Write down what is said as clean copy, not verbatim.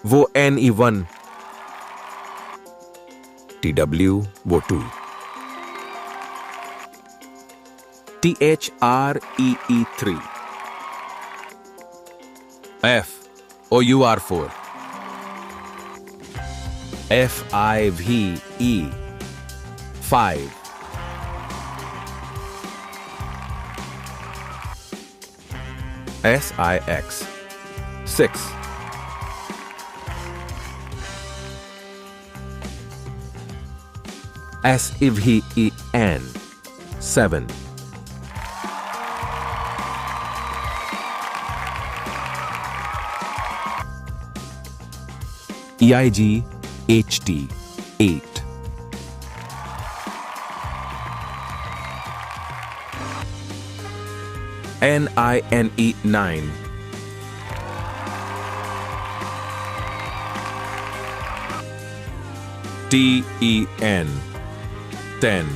वो NE1, TW वो 2, THREE3, F O UR4, FIVE 5, SIX 6, SEVEN 7, EIG HT 8, NINE 9, TEN 10,